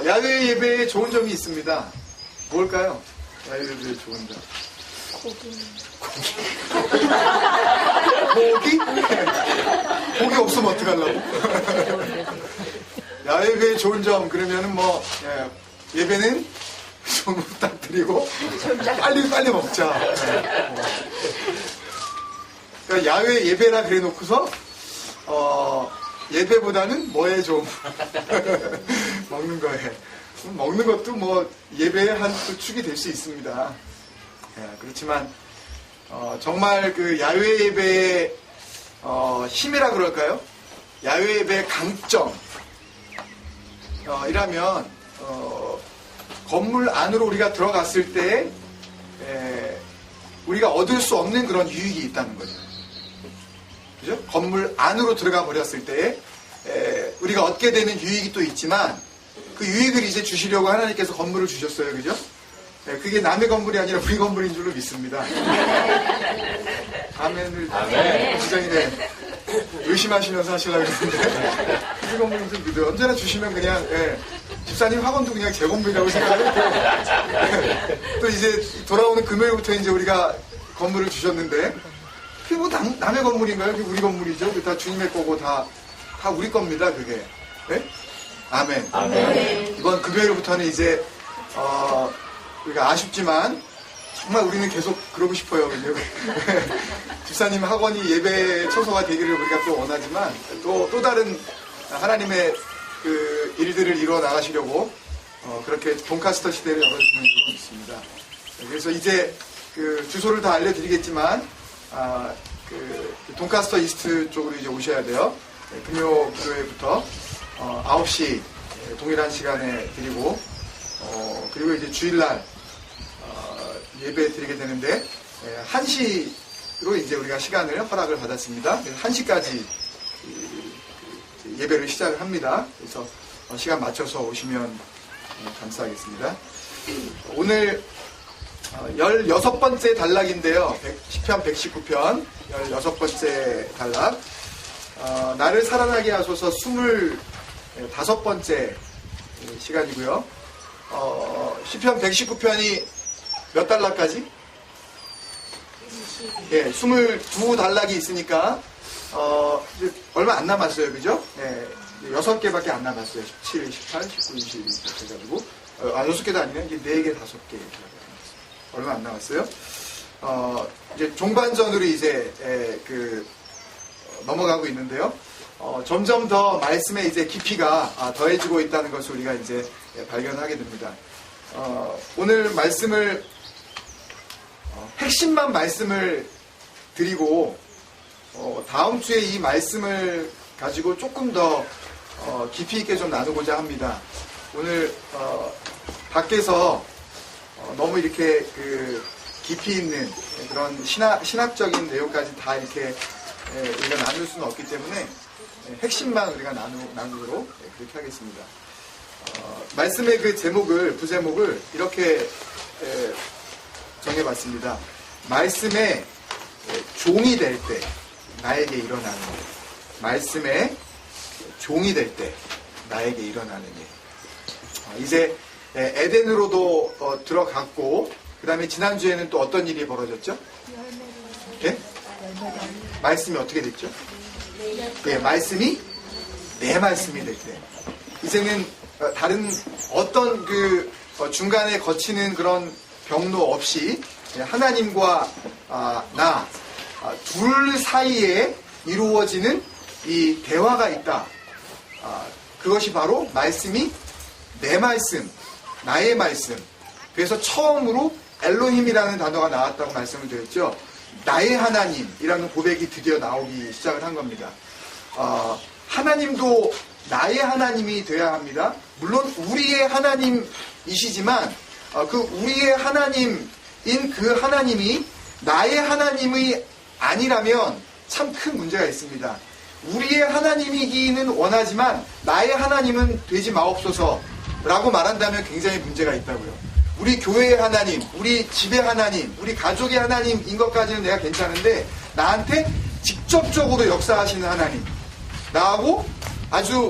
야외 예배에 좋은 점이 있습니다. 뭘까요? 야외 예배에 좋은 점. 고기? 고기 없으면 어떡하려고? 야외 예배에 좋은 점, 그러면은 예배는 좀 부탁드리고, 빨리 먹자. 그러니까 야외 예배라 그래 놓고서, 예배보다는 뭐에 좀, 먹는 거에. 먹는 것도 예배의 한 또 축이 될 수 있습니다. 그렇지만, 정말 그 야외 예배의, 힘이라 그럴까요? 야외 예배의 강점, 이라면, 건물 안으로 우리가 들어갔을 때, 우리가 얻을 수 없는 그런 유익이 있다는 거죠. 그죠? 건물 안으로 들어가 버렸을 때, 우리가 얻게 되는 유익이 또 있지만, 그 유익을 이제 주시려고 하나님께서 건물을 주셨어요. 그죠? 그게 남의 건물이 아니라 우리 건물인 줄로 믿습니다. 아멘을 굉장히 의심하시면서 하시려고 했는데 우리 건물인 줄 믿어요. 언제나 주시면 그냥 집사님 학원도 그냥 제 건물이라고 생각하고 또 이제 돌아오는 금요일부터 이제 우리가 건물을 주셨는데 그게 남의 건물인가요? 그게 우리 건물이죠. 그게 다 주님의 거고 다 우리 겁니다. 그게. 네? 아멘. 이번 금요일부터는 이제 우리가 아쉽지만 정말 우리는 계속 그러고 싶어요. 집사님 학원이 예배 초소가 되기를 우리가 또 원하지만 또 다른 하나님의 그 일들을 이루어 나가시려고 그렇게 돈카스터 시대를 열어주는 줄로 믿습니다. 그래서 이제 그 주소를 다 알려드리겠지만 그 돈카스터 이스트 쪽으로 이제 오셔야 돼요. 금요일부터 9시 동일한 시간에 드리고 그리고 이제 주일날 예배 드리게 되는데 1시로 이제 우리가 시간을 허락을 받았습니다. 1시까지 예배를 시작을 합니다. 그래서 시간 맞춰서 오시면 감사하겠습니다. 오늘 16번째 단락인데요. 시편 119편 16번째 단락. 나를 살아나게 하소서 25번째 시간이고요. 시편 119편이 몇 단락까지? 22단락이 있으니까 이제 얼마 안 남았어요. 그죠? 6개밖에 안 남았어요. 17, 18, 19, 20 이렇게 해가지고 6개도 아니면 이제 4개, 5개 얼마 안 남았어요. 이제 종반전으로 이제 넘어가고 있는데요. 점점 더 말씀의 이제 깊이가 더해지고 있다는 것을 우리가 이제 발견하게 됩니다. 오늘 말씀을 핵심만 말씀을 드리고 다음 주에 이 말씀을 가지고 조금 더 깊이 있게 좀 나누고자 합니다. 오늘 밖에서 너무 이렇게 그 깊이 있는 그런 신학적인 내용까지 다 이렇게 우리가 나눌 수는 없기 때문에 핵심만 우리가 나누도록 그렇게 하겠습니다. 말씀의 그 부제목을 이렇게 정해봤습니다. 말씀의 종이 될 때 나에게 일어나는 일. 말씀의 종이 될 때 나에게 일어나는 일. 이제 에덴으로도 들어갔고 그 다음에 지난주에는 또 어떤 일이 벌어졌죠? 예? 말씀이 어떻게 됐죠? 말씀이 내 말씀이 될 때 이제는 다른 어떤 그 중간에 거치는 그런 경로 없이 하나님과 나 둘 사이에 이루어지는 이 대화가 있다. 그것이 바로 말씀이 내 말씀, 나의 말씀. 그래서 처음으로 엘로힘이라는 단어가 나왔다고 말씀을 드렸죠. 나의 하나님이라는 고백이 드디어 나오기 시작을 한 겁니다. 하나님도 나의 하나님이 되어야 합니다. 물론 우리의 하나님이시지만 그 우리의 하나님인 그 하나님이 나의 하나님이 아니라면 참 큰 문제가 있습니다. 우리의 하나님이기는 원하지만 나의 하나님은 되지 마옵소서라고 말한다면 굉장히 문제가 있다고요. 우리 교회의 하나님, 우리 집의 하나님, 우리 가족의 하나님인 것까지는 내가 괜찮은데 나한테 직접적으로 역사하시는 하나님, 나하고 아주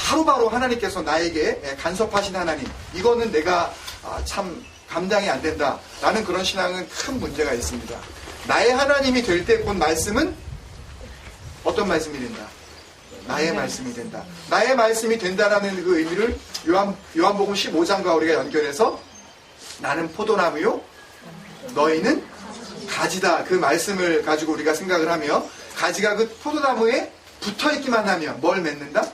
바로바로 하나님께서 나에게 간섭하신 하나님, 이거는 내가 참 감당이 안 된다 라는 그런 신앙은 큰 문제가 있습니다. 나의 하나님이 될 때 곧 말씀은 어떤 말씀이 된다? 나의 말씀이 된다. 나의 말씀이 된다라는 그 의미를 요한복음 15장과 우리가 연결해서 나는 포도나무요 너희는 가지다, 그 말씀을 가지고 우리가 생각을 하며, 가지가 그 포도나무에 붙어있기만 하면 뭘 맺는다?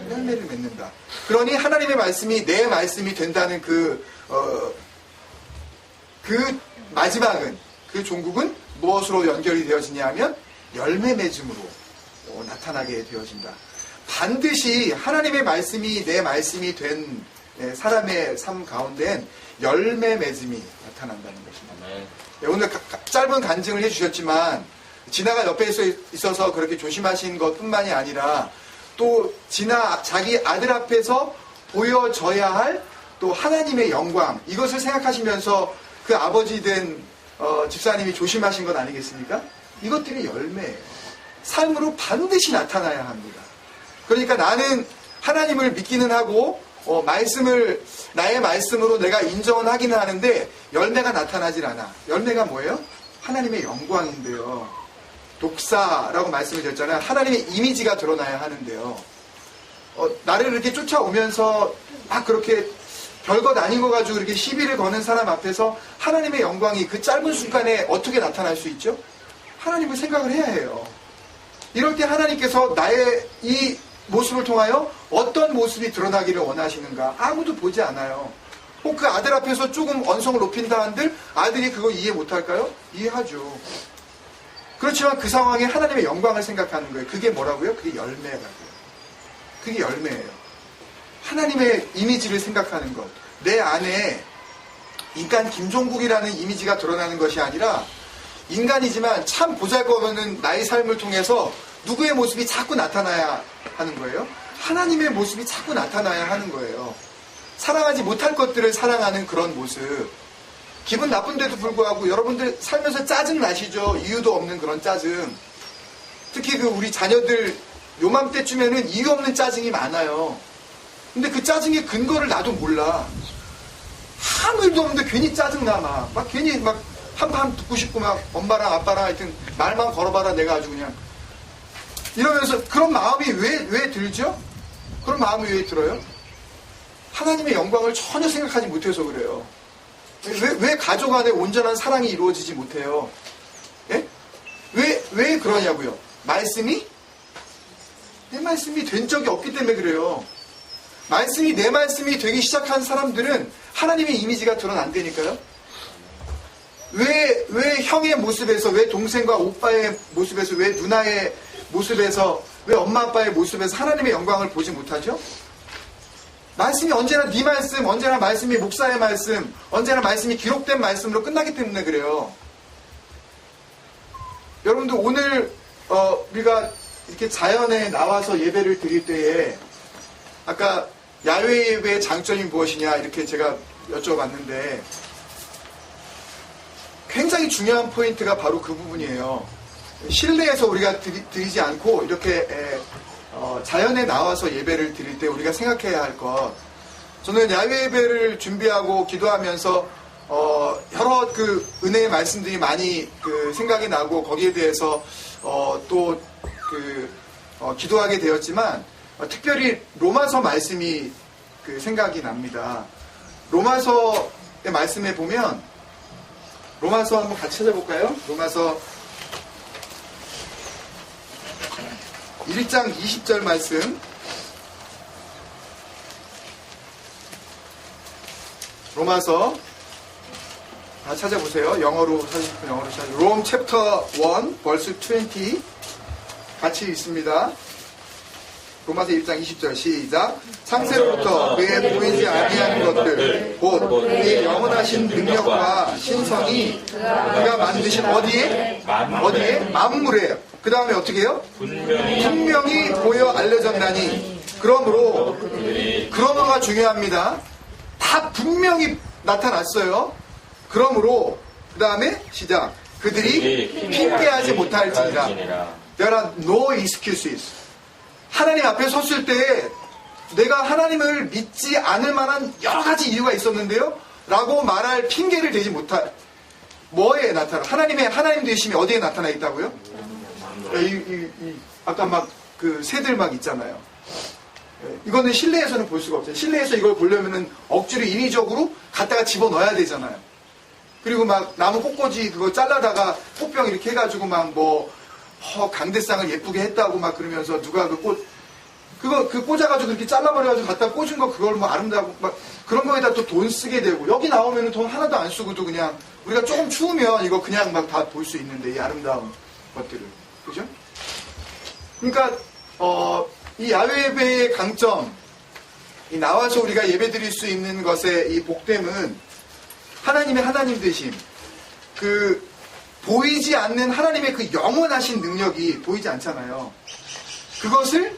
열매를 맺는다. 그러니 하나님의 말씀이 내 말씀이 된다는 그 마지막은, 그 종국은 무엇으로 연결이 되어지냐 하면 열매 맺음으로 나타나게 되어진다. 반드시 하나님의 말씀이 내 말씀이 된 사람의 삶 가운데엔 열매 맺음이 나타난다는 것입니다. 오늘 짧은 간증을 해주셨지만 진아가 옆에 있어서 그렇게 조심하신 것뿐만이 아니라 또 진아 자기 아들 앞에서 보여져야 할 또 하나님의 영광, 이것을 생각하시면서 그 아버지 된 집사님이 조심하신 것 아니겠습니까? 이것들이 열매예요. 삶으로 반드시 나타나야 합니다. 그러니까 나는 하나님을 믿기는 하고 말씀을 나의 말씀으로 내가 인정은 하기는 하는데 열매가 나타나질 않아. 열매가 뭐예요? 하나님의 영광인데요. 독사라고 말씀을 드렸잖아요. 하나님의 이미지가 드러나야 하는데요. 나를 이렇게 쫓아오면서 막 그렇게 별것 아닌 거 가지고 이렇게 시비를 거는 사람 앞에서 하나님의 영광이 그 짧은 순간에 어떻게 나타날 수 있죠? 하나님을 생각을 해야 해요. 이럴 때 하나님께서 나의 이 모습을 통하여 어떤 모습이 드러나기를 원하시는가 아무도 보지 않아요. 혹 그 아들 앞에서 조금 언성을 높인다 한들 아들이 그거 이해 못할까요? 이해하죠. 그렇지만 그 상황에 하나님의 영광을 생각하는 거예요. 그게 뭐라고요? 그게 열매라고요. 그게 열매예요. 하나님의 이미지를 생각하는 것. 내 안에 인간 김종국이라는 이미지가 드러나는 것이 아니라 인간이지만 참 보잘것없는 나의 삶을 통해서 누구의 모습이 자꾸 나타나야 하는 거예요? 하나님의 모습이 자꾸 나타나야 하는 거예요. 사랑하지 못할 것들을 사랑하는 그런 모습. 기분 나쁜데도 불구하고 여러분들 살면서 짜증 나시죠? 이유도 없는 그런 짜증. 특히 그 우리 자녀들 요맘때쯤에는 이유 없는 짜증이 많아요. 근데 그 짜증의 근거를 나도 몰라. 아무 일도 없는데 괜히 짜증나 막 괜히 막 한판 듣고 싶고 막 엄마랑 아빠랑 하여튼 말만 걸어봐라 내가 아주 그냥 이러면서 그런 마음이 왜 들죠? 그런 마음이 왜 들어요? 하나님의 영광을 전혀 생각하지 못해서 그래요. 왜 가족 안에 온전한 사랑이 이루어지지 못해요? 예? 왜 그러냐고요? 내 말씀이 된 적이 없기 때문에 그래요. 내 말씀이 되기 시작한 사람들은 하나님의 이미지가 드러난다니까요. 왜 형의 모습에서, 왜 동생과 오빠의 모습에서, 왜 누나의 모습에서, 왜 엄마 아빠의 모습에서 하나님의 영광을 보지 못하죠? 말씀이 언제나 네 말씀, 언제나 말씀이 목사의 말씀, 언제나 말씀이 기록된 말씀으로 끝나기 때문에 그래요. 여러분들 오늘 우리가 이렇게 자연에 나와서 예배를 드릴 때에 아까 야외 예배의 장점이 무엇이냐 이렇게 제가 여쭤봤는데 굉장히 중요한 포인트가 바로 그 부분이에요. 실내에서 우리가 드리지 않고 이렇게 자연에 나와서 예배를 드릴 때 우리가 생각해야 할 것. 저는 야외 예배를 준비하고 기도하면서 여러 그 은혜의 말씀들이 많이 그 생각이 나고 거기에 대해서 또 그 기도하게 되었지만 특별히 로마서 말씀이 그 생각이 납니다. 로마서의 말씀에 보면 로마서 한번 같이 찾아볼까요? 로마서 1장 20절 말씀. 로마서 다 찾아보세요. 영어로 찾으시면 영어로 찾아보세요. Rome chapter 1 verse 20 같이 읽습니다. 로마서 1장 20절 시작. 창세로부터 그의 보이지 아니한 것들 곧 그의 영원하신 능력과 신성이 그가 만드신 어디에? 만물에. 그 다음에 어떻게 해요? 분명히 보여 알려졌나니. 그러므로가 중요합니다. 다 분명히 나타났어요. 그러므로 그 다음에 시작. 그들이 핑계하지 못할지니라. There are no excuses. 하나님 앞에 섰을 때 내가 하나님을 믿지 않을 만한 여러 가지 이유가 있었는데요? 라고 말할 핑계를 대지 못할, 뭐에 나타나? 하나님 되심이 어디에 나타나 있다고요? 아까 막 그 새들 막 있잖아요. 이거는 실내에서는 볼 수가 없어요. 실내에서 이걸 보려면은 억지로 인위적으로 갖다가 집어넣어야 되잖아요. 그리고 막 나무 꽃꽂이 그거 잘라다가 꽃병 이렇게 해가지고 막 뭐 강대상을 예쁘게 했다고 막 그러면서 누가 그 꽂아가지고 이렇게 잘라버려가지고 갖다 꽂은 거 그걸 뭐 아름다고 막 그런 거에다 또 돈 쓰게 되고, 여기 나오면은 돈 하나도 안 쓰고도 그냥 우리가 조금 추우면 이거 그냥 막 다 볼 수 있는데, 이 아름다운 것들을. 그죠? 그러니까 이 야외 예배의 강점, 이 나와서 우리가 예배 드릴 수 있는 것의 이 복됨은 하나님의 하나님 되심, 그 보이지 않는 하나님의 그 영원하신 능력이 보이지 않잖아요. 그것을,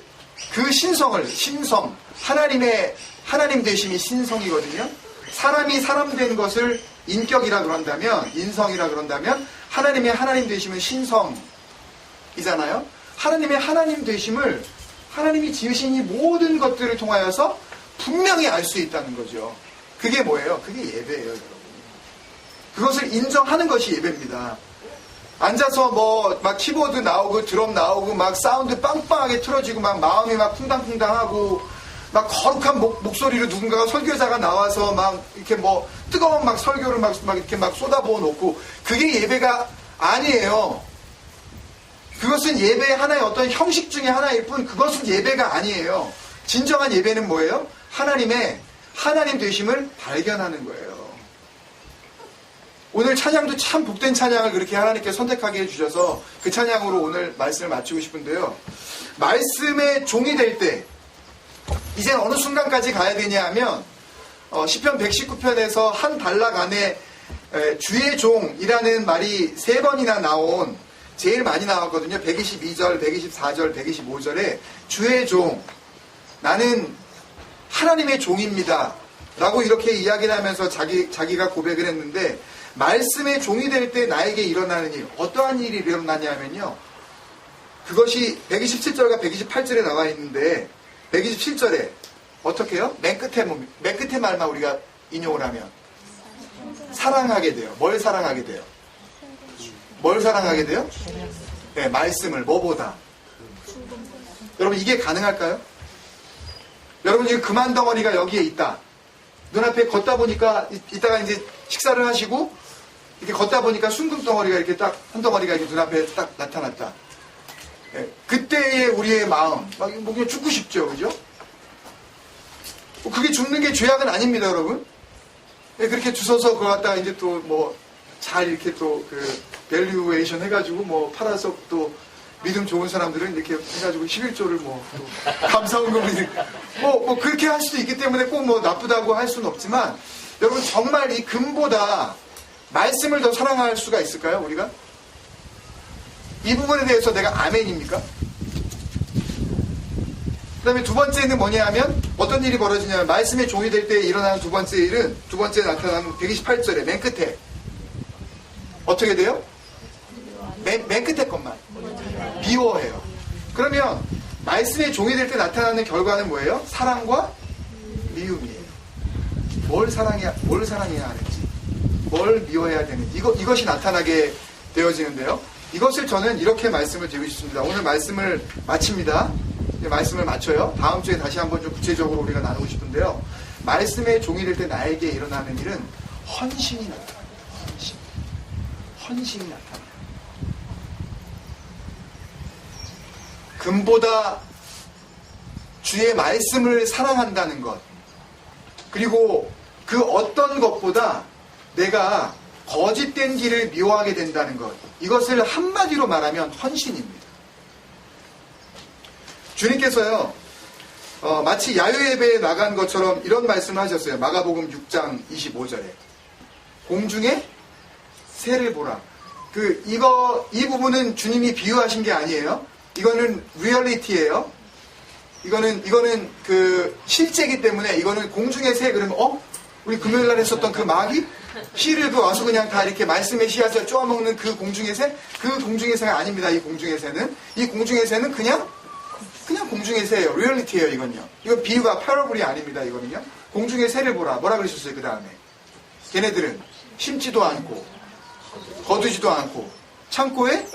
그 신성, 하나님의 하나님 되심이 신성이거든요. 사람이 사람 된 것을 인격이라 그런다면, 인성이라 그런다면, 하나님의 하나님 되심은 신성이잖아요. 하나님의 하나님 되심을 하나님이 지으신 이 모든 것들을 통하여서 분명히 알 수 있다는 거죠. 그게 뭐예요? 그게 예배예요, 여러분. 그것을 인정하는 것이 예배입니다. 앉아서 뭐 막 키보드 나오고 드럼 나오고 막 사운드 빵빵하게 틀어지고 막 마음이 막 쿵당쿵당하고 막 거룩한 목소리로 누군가가 설교자가 나와서 막 이렇게 뭐 뜨거운 막 설교를 막 이렇게 막 쏟아부어 놓고, 그게 예배가 아니에요. 그것은 예배의 하나의 어떤 형식 중에 하나일 뿐, 그것은 예배가 아니에요. 진정한 예배는 뭐예요? 하나님의 하나님 되심을 발견하는 거예요. 오늘 찬양도 참 복된 찬양을 그렇게 하나님께 선택하게 해주셔서 그 찬양으로 오늘 말씀을 마치고 싶은데요. 말씀의 종이 될 때, 이제 어느 순간까지 가야 되냐 하면, 시편 119편에서 한 단락 안에 주의 종이라는 말이 3번이나 나온, 제일 많이 나왔거든요. 122절, 124절, 125절에 주의 종, 나는 하나님의 종입니다 라고 이렇게 이야기를 하면서 자기가 고백을 했는데, 말씀의 종이 될 때 나에게 일어나는 일, 어떠한 일이 일어나냐면요, 그것이 127절과 128절에 나와 있는데, 127절에 어떻게 해요? 맨 끝에 말만 우리가 인용을 하면 사랑하게 돼요. 뭘 사랑하게 돼요? 뭘 사랑하게 돼요? 네, 말씀을. 뭐보다? 여러분, 이게 가능할까요? 여러분, 지금 금한 덩어리가 여기에 있다. 눈앞에 걷다 보니까, 이따가 이제 식사를 하시고 이렇게 걷다 보니까 순금 덩어리가 이렇게 딱 한 덩어리가 이렇게 눈앞에 딱 나타났다. 네, 그때의 우리의 마음, 막 뭐 그냥 죽고 싶죠, 그죠? 그게 죽는 게 죄악은 아닙니다, 여러분. 네, 그렇게 주워서 그거 갖다가 이제 또 뭐 잘 이렇게 또 그 밸류에이션 해가지고 뭐 팔아서 또 믿음 좋은 사람들은 이렇게 해가지고 11조를 뭐 또 감사원금을 뭐 그렇게 할 수도 있기 때문에 꼭 뭐 나쁘다고 할 수는 없지만, 여러분 정말 이 금보다 말씀을 더 사랑할 수가 있을까요, 우리가? 이 부분에 대해서 내가 아멘입니까? 그 다음에 두 번째는 뭐냐 하면, 어떤 일이 벌어지냐면, 말씀의 종이 될 때 일어나는 두 번째 일은, 두 번째 나타나는 128절에 맨 끝에 어떻게 돼요? 맨 끝에 것만 미워해요. 그러면 말씀의 종이 될 때 나타나는 결과는 뭐예요? 사랑과 미움이에요. 뭘 사랑해야 하는지, 뭘 미워해야 되는지, 이것이 나타나게 되어지는데요. 이것을 저는 이렇게 말씀을 드리고 싶습니다. 오늘 말씀을 마칩니다. 말씀을 마쳐요. 다음 주에 다시 한번 좀 구체적으로 우리가 나누고 싶은데요. 말씀의 종이 될 때 나에게 일어나는 일은 헌신이 나타나요. 헌신이 나타나요. 금보다 주의 말씀을 사랑한다는 것, 그리고 그 어떤 것보다 내가 거짓된 길을 미워하게 된다는 것, 이것을 한마디로 말하면 헌신입니다. 주님께서요, 마치 야유예배에 나간 것처럼 이런 말씀을 하셨어요. 마가복음 6장 25절에 공중에 새를 보라. 이 부분은 주님이 비유하신 게 아니에요. 이거는 리얼리티예요. 이거는 그 실제이기 때문에, 이거는 공중의 새 그러면 우리 금요일날 했었던 그 마귀 씨를 와서 그냥 다 이렇게 말씀의 씨앗을 쪼아먹는 그 공중의 새, 그 공중의 새가 아닙니다. 이 공중의 새는 그냥 그냥 공중의 새예요. 리얼리티예요, 이건요. 이건 비유가 패러블이 아닙니다, 이거는요. 공중의 새를 보라. 뭐라 그러셨어요, 그 다음에? 걔네들은 심지도 않고, 거두지도 않고, 창고에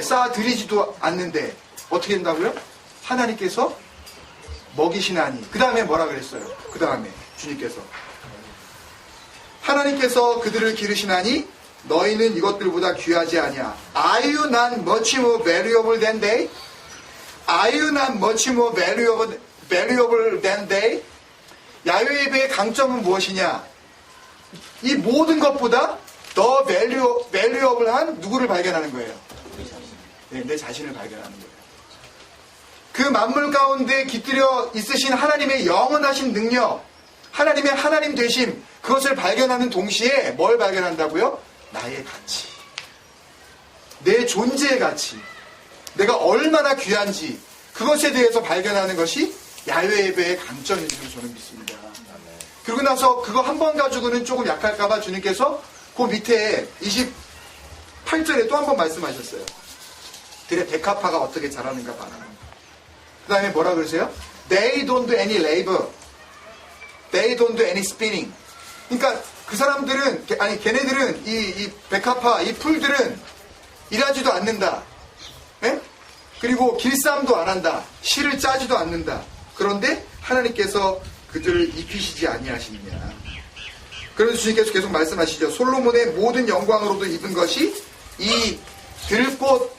쌓아들이지도 않는데, 어떻게 된다고요? 하나님께서 먹이시나니. 그 다음에 뭐라 그랬어요? 그 다음에 주님께서. 하나님께서 그들을 기르시나니, 너희는 이것들보다 귀하지 아니야. Are you not much more valuable than they? Are you not much more valuable than they? 야훼 예배의 강점은 무엇이냐? 이 모든 것보다 더 valuable한 누구를 발견하는 거예요? 네, 내 자신을 발견하는 거예요. 그 만물 가운데 깃들여 있으신 하나님의 영원하신 능력, 하나님의 하나님 되심, 그것을 발견하는 동시에 뭘 발견한다고요? 나의 가치, 내 존재의 가치, 내가 얼마나 귀한지, 그것에 대해서 발견하는 것이 야훼 예배의 강점인 줄 저는 믿습니다. 그리고 나서 그거 한 번 가지고는 조금 약할까봐 주님께서 그 밑에 28절에 또 한 번 말씀하셨어요. 들의 백합화가 어떻게 자라는가 봐라. 그 다음에 뭐라 그러세요? They don't do any labor. They don't do any spinning. 그러니까 그 사람들은, 아니 걔네들은 이 백합화, 이 풀들은 일하지도 않는다. 예? 그리고 길쌈도 안 한다. 실을 짜지도 않는다. 그런데 하나님께서 그들을 입히시지 아니하시느냐. 그래서 주님께서 계속 말씀하시죠. 솔로몬의 모든 영광으로도 입은 것이 이 들꽃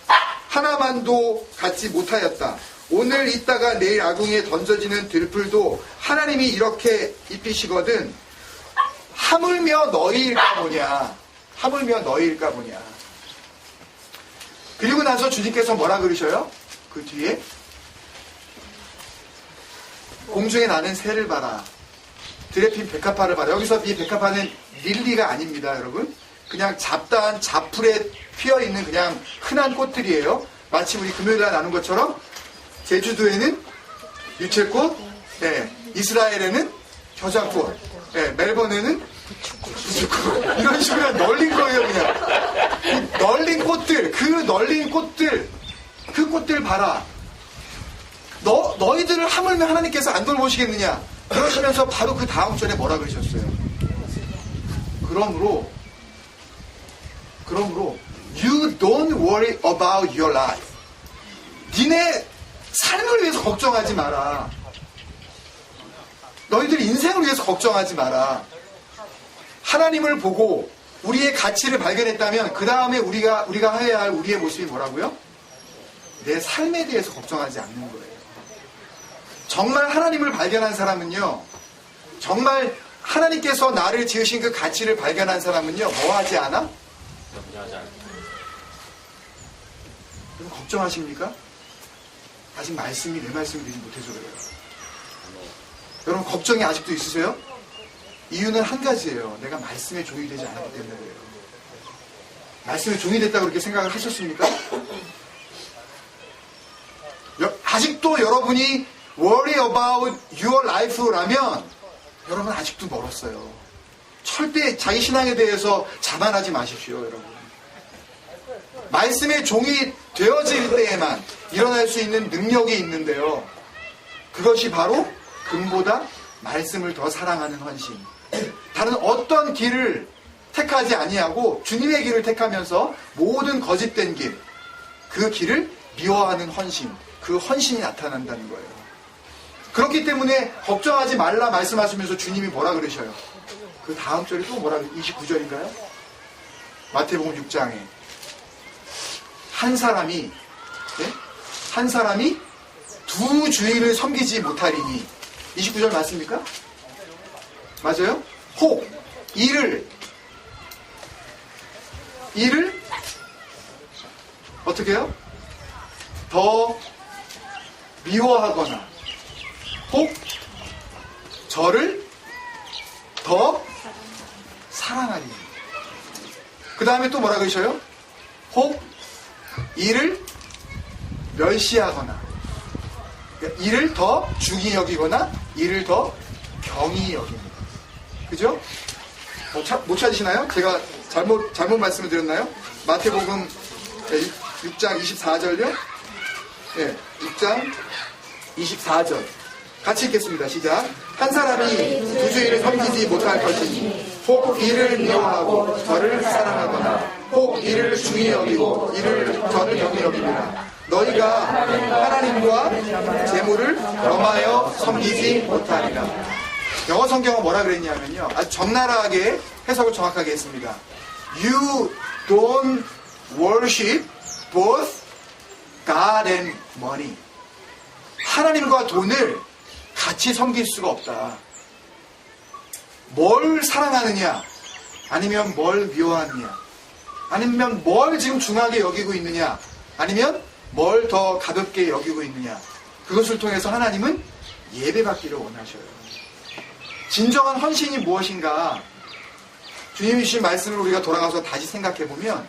하나만도 갖지 못하였다. 오늘 있다가 내일 아궁이에 던져지는 들풀도 하나님이 이렇게 입히시거든. 하물며 너희일까 보냐. 하물며 너희일까 보냐. 그리고 나서 주님께서 뭐라 그러셔요? 그 뒤에 공중에 나는 새를 봐라. 들에 핀 백합화를 봐라. 여기서 이 백합화는 릴리가 아닙니다, 여러분. 그냥 잡다한 잡풀에 피어있는 그냥 흔한 꽃들이에요. 마치 우리 금요일날 나눈 것처럼 제주도에는 유채꽃, 이스라엘에는 겨자꽃, 멜번에는 부추꽃. 이런 식으로 널린 거예요, 그냥. 널린 꽃들, 그 널린 꽃들, 그 꽃들 봐라. 너희들을 하물며 하나님께서 안 돌보시겠느냐. 그러시면서 바로 그 다음 절에 뭐라 그러셨어요? 그러므로 You don't worry about your life. 니네 삶을 위해서 걱정하지 마라. 너희들 인생을 위해서 걱정하지 마라. 하나님을 보고 우리의 가치를 발견했다면 그 다음에 우리가 해야 할 우리의 모습이 뭐라고요? 내 삶에 대해서 걱정하지 않는 거예요. 정말 하나님을 발견한 사람은요, 정말 하나님께서 나를 지으신 그 가치를 발견한 사람은요, 뭐 하지 않아? 여러분 걱정하십니까? 아직 말씀이 내 말씀을 믿지 못해서 그래요. 여러분 걱정이 아직도 있으세요? 이유는 한 가지예요. 내가 말씀에 종이 되지 않았기 때문에 그래요. 말씀에 종이 됐다고 그렇게 생각을 하셨습니까? 아직도 여러분이 worry about your life라면 여러분 아직도 멀었어요. 절대 자기 신앙에 대해서 자만하지 마십시오, 여러분. 말씀의 종이 되어질 때에만 일어날 수 있는 능력이 있는데요. 그것이 바로 금보다 말씀을 더 사랑하는 헌신. 다른 어떤 길을 택하지 아니하고 주님의 길을 택하면서 모든 거짓된 길, 그 길을 미워하는 헌신, 그 헌신이 나타난다는 거예요. 그렇기 때문에 걱정하지 말라 말씀하시면서 주님이 뭐라 그러셔요? 그 다음 절이 또 뭐라 그래요? 29절인가요? 마태복음 6장에 한 사람이 두 주인을 섬기지 못하리니 29절 맞습니까? 맞아요? 혹 이를 어떻게 해요? 더 미워하거나 혹 저를 더 사랑하리. 그 다음에 또 뭐라 그러셔요? 혹 이를 멸시하거나 이를 더 중히 여기거나 이를 더 경히 여깁니다. 그죠? 못 찾으시나요? 제가 잘못 말씀을 드렸나요? 마태복음 6장 24절요? 6장 24절. 같이 읽겠습니다. 시작. 한 사람이 두 주인을 섬기지 못할 것이니 혹 이를 미워하고 저를 사랑하거나 혹 이를 중히 여기고 이를 저를 경히 여기니라. 너희가 하나님과 재물을 겸하여 섬기지 못하리라. 영어 성경은 뭐라 그랬냐면요, 아주 적나라하게 해석을 정확하게 했습니다. You don't worship both God and money. 하나님과 돈을 같이 섬길 수가 없다. 뭘 사랑하느냐, 아니면 뭘 미워하느냐, 아니면 뭘 지금 중하게 여기고 있느냐, 아니면 뭘 더 가볍게 여기고 있느냐, 그것을 통해서 하나님은 예배받기를 원하셔요. 진정한 헌신이 무엇인가? 주님이 주신 말씀을 우리가 돌아가서 다시 생각해보면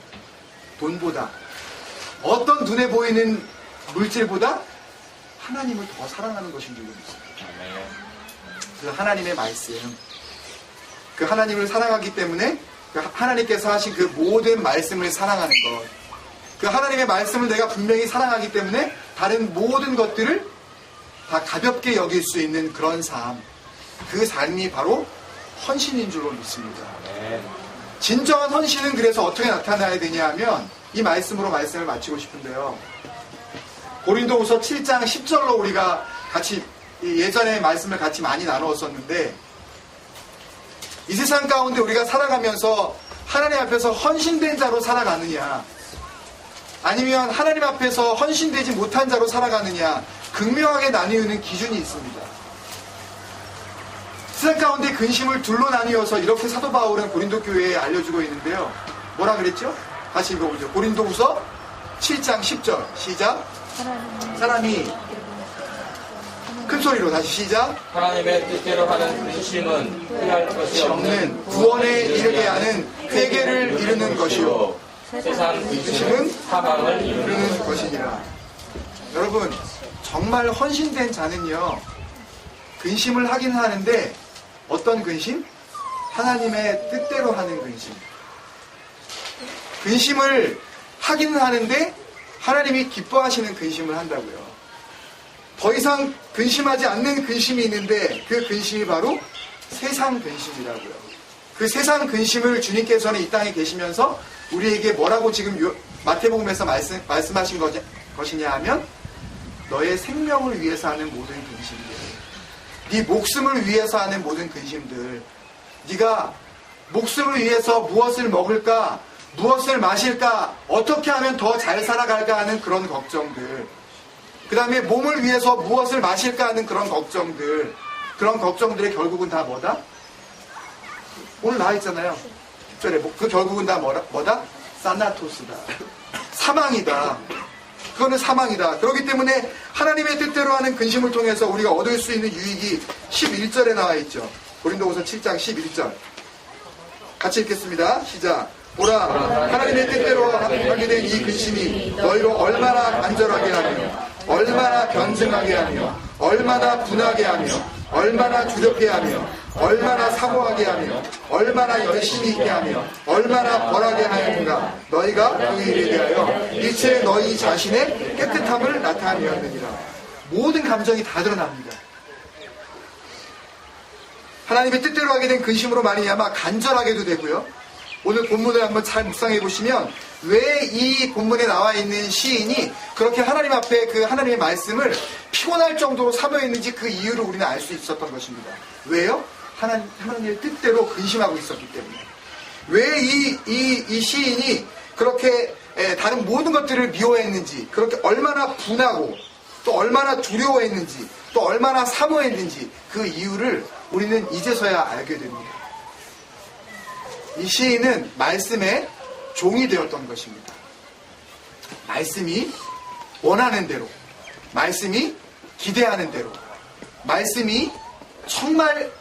돈보다, 어떤 눈에 보이는 물질보다 하나님을 더 사랑하는 것인 줄로 믿습니다. 그 하나님의 말씀, 그 하나님을 사랑하기 때문에 그 하나님께서 하신 그 모든 말씀을 사랑하는 것, 그 하나님의 말씀을 내가 분명히 사랑하기 때문에 다른 모든 것들을 다 가볍게 여길 수 있는 그런 삶, 그 삶이 바로 헌신인 줄로 믿습니다. 진정한 헌신은 그래서 어떻게 나타나야 되냐 하면 이 말씀으로 말씀을 마치고 싶은데요, 고린도후서 7장 10절로 우리가 같이 예전에 말씀을 같이 많이 나누었었는데, 이 세상 가운데 우리가 살아가면서 하나님 앞에서 헌신된 자로 살아가느냐, 아니면 하나님 앞에서 헌신되지 못한 자로 살아가느냐, 극명하게 나뉘는 기준이 있습니다. 세상 가운데 근심을 둘로 나뉘어서 이렇게 사도 바울은 고린도 교회에 알려주고 있는데요, 뭐라 그랬죠? 다시 읽어보죠. 고린도후서 7장 10절 시작. 사람이 큰 소리로 다시 시작. 하나님의 뜻대로 하는 근심은 피할 것이 없는 구원에 이르게 하는 회개를 이루는 것이요, 세상 근심은 사망을 이루는 것이니라. 여러분, 정말 헌신된 자는요, 근심을 하긴 하는데 어떤 근심? 하나님의 뜻대로 하는 근심. 근심을 하긴 하는데 하나님이 기뻐하시는 근심을 한다고요. 더 이상 근심하지 않는 근심이 있는데 그 근심이 바로 세상 근심이라고요. 그 세상 근심을 주님께서는 이 땅에 계시면서 우리에게 뭐라고 지금 마태복음에서 말씀하신 것이냐 하면, 너의 생명을 위해서 하는 모든 근심들, 네 목숨을 위해서 하는 모든 근심들, 네가 목숨을 위해서 무엇을 먹을까, 무엇을 마실까, 어떻게 하면 더 잘 살아갈까 하는 그런 걱정들, 그 다음에 몸을 위해서 무엇을 마실까 하는 그런 걱정들, 그런 걱정들의 결국은 다 뭐다? 오늘 나와 있잖아요. 10절에 그 결국은 다 뭐다? 사나토스다. 사망이다. 그거는 사망이다. 그렇기 때문에 하나님의 뜻대로 하는 근심을 통해서 우리가 얻을 수 있는 유익이 11절에 나와 있죠. 고린도후서 7장 11절. 같이 읽겠습니다. 시작. 보라, 하나님의 뜻대로 하게 된 이 근심이 너희로 얼마나 간절하게 하며, 얼마나 변증하게 하며, 얼마나 분하게 하며, 얼마나 두렵게 하며, 얼마나 사모하게 하며, 얼마나 열심히 있게 하며, 얼마나 벌하게 하였는가. 너희가 그 일에 대하여 일체 너희 자신의 깨끗함을 나타내었느니라. 모든 감정이 다 드러납니다. 하나님의 뜻대로 하게 된 근심으로 말미암아 간절하게도 되고요. 오늘 본문을 한번 잘 묵상해 보시면 왜 이 본문에 나와 있는 시인이 그렇게 하나님 앞에 그 하나님의 말씀을 피곤할 정도로 사모했는지 그 이유를 우리는 알 수 있었던 것입니다. 왜요? 하나님의 뜻대로 근심하고 있었기 때문에. 왜 이 시인이 그렇게 다른 모든 것들을 미워했는지, 그렇게 얼마나 분하고 또 얼마나 두려워했는지, 또 얼마나 사모했는지 그 이유를 우리는 이제서야 알게 됩니다. 이 시인은 말씀의 종이 되었던 것입니다. 말씀이 원하는 대로, 말씀이 기대하는 대로, 말씀이 정말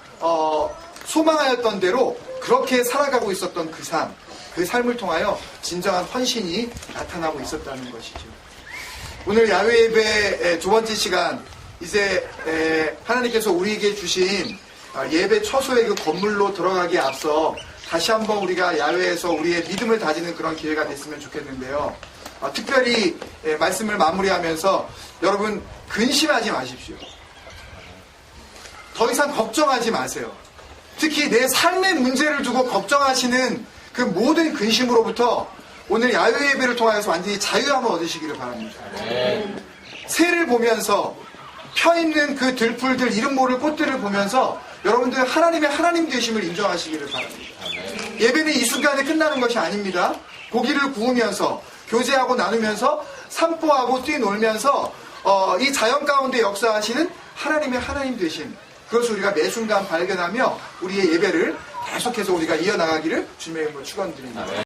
소망하였던 대로 그렇게 살아가고 있었던 그 삶을 통하여 진정한 헌신이 나타나고 있었다는 것이죠. 오늘 야외 예배 두 번째 시간, 이제 하나님께서 우리에게 주신 예배 처소의 그 건물로 들어가기에 앞서 다시 한번 우리가 야외에서 우리의 믿음을 다지는 그런 기회가 됐으면 좋겠는데요. 특별히 말씀을 마무리하면서 여러분 근심하지 마십시오. 더 이상 걱정하지 마세요. 특히 내 삶의 문제를 두고 걱정하시는 그 모든 근심으로부터 오늘 야외 예배를 통하여서 완전히 자유함을 얻으시기를 바랍니다. 새를 보면서 펴있는 그 들풀들, 이름 모를 꽃들을 보면서 여러분들 하나님의 하나님 되심을 인정하시기를 바랍니다. 예배는 이 순간에 끝나는 것이 아닙니다. 고기를 구우면서 교제하고 나누면서 산보하고 뛰놀면서 이 자연 가운데 역사하시는 하나님의 하나님 되심, 그것을 우리가 매 순간 발견하며 우리의 예배를 계속해서 우리가 이어나가기를 주님의 이름으로 축원드립니다.